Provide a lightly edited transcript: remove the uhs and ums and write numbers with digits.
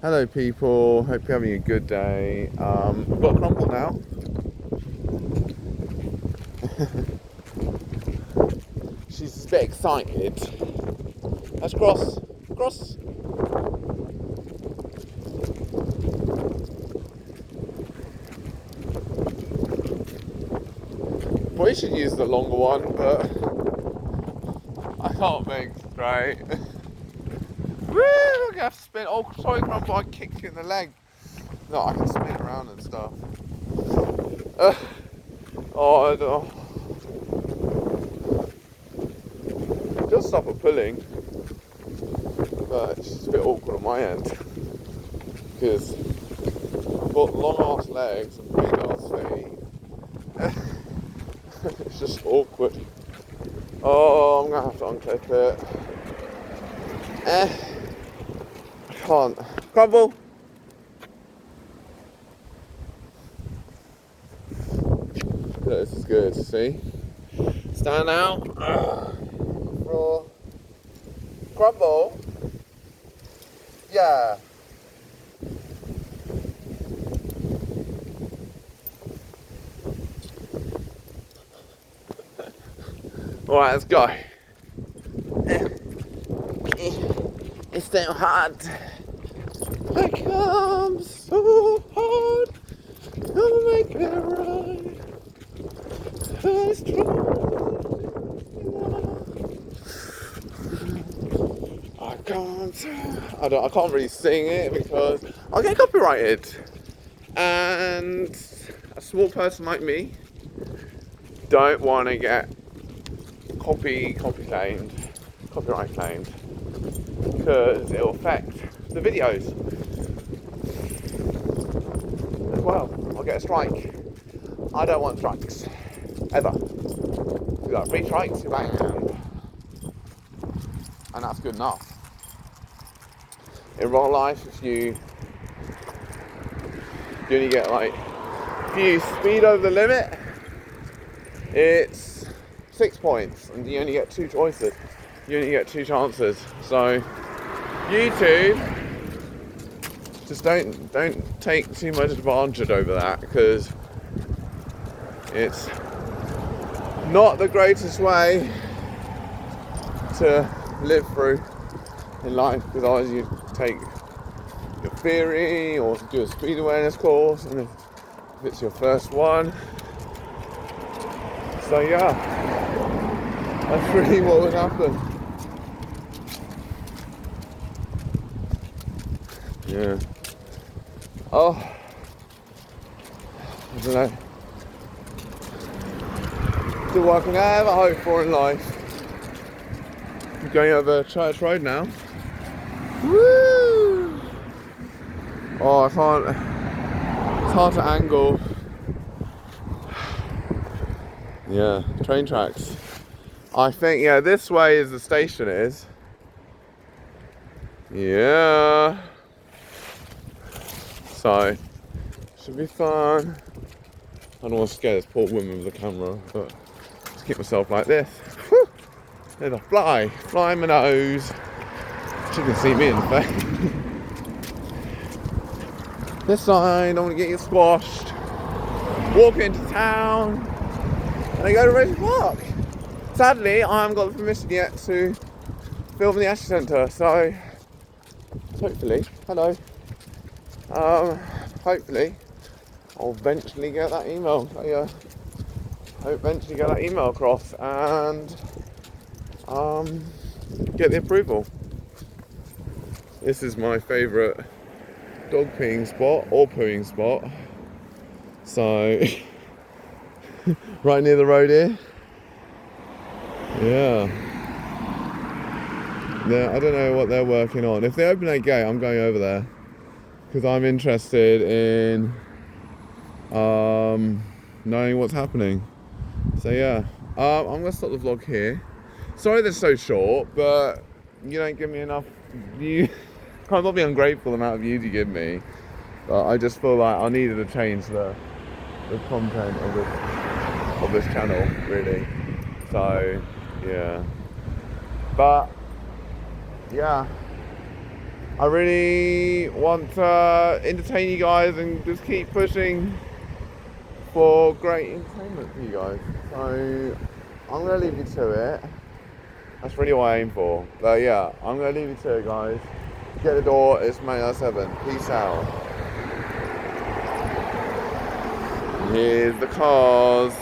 Hello people, hope you're having a good day. We've got Crumble now. She's a bit excited. Let's cross. Cross. Probably should use the longer one, but I can't make straight. Woo! I'm gonna have to spin. Oh, sorry, Crumble, I kicked you in the leg. No, I can spin around and stuff. Oh, I don't. Just stop her pulling, but it's just a bit awkward on my end because I've got long ass legs and big ass feet. It's just awkward. Oh, I'm gonna have to unclip it. I can't. Crumble! This is good, see? Stand out. Roll. Crumble. Yeah. Alright, let's go. It's so hard. I come so hard to make it right. I can't really sing it because I'll get copyrighted. And a small person like me don't want to get copyright claimed because it will affect the videos as well. I'll get a strike. I don't want strikes ever. You got 3 strikes, you're banned, and that's good enough. In real life, if you only get if you speed over the limit, it's 6 points, and you only get 2 choices. You only get 2 chances. So YouTube, just don't take too much advantage over that because it's not the greatest way to live through in life, because otherwise you take your theory or do a speed awareness course, and if it's your first one. So yeah, that's really what would happen. Yeah. Oh, I don't know. It's all I can ever hope for in life. I'm going over Church Road now. Woo! Oh, I can't. It's hard to angle. Yeah, train tracks. I think, yeah, this way is the station is. Yeah. So, should be fun. I don't want to scare this poor woman with the camera, but just keep myself like this. Whew. There's a fly in my nose. She can see me in the face. This side, don't want to get you squashed. Walk into town, and I go to Regent Park. Sadly, I haven't got the permission yet to film in the Ashley Centre, so hopefully, hopefully I'll eventually get that email. I'll eventually get that email across and get the approval. This is my favourite dog peeing spot or pooing spot. So right near the road here. Yeah, I don't know what they're working on. If they open a gate, I'm going over there because I'm interested in knowing what's happening. So yeah, I'm gonna stop the vlog here. Sorry they're so short, but you don't give me enough views. Can't not be ungrateful the amount of views you give me, but I just feel like I needed to change the content of this channel, really. So yeah, but yeah, I really want to entertain you guys and just keep pushing for great entertainment for you guys. So I'm going to leave you to it. That's really what I aim for. But yeah, I'm going to leave you to it, guys. Get the door. It's Maniac 7. Peace out. Here's the cars.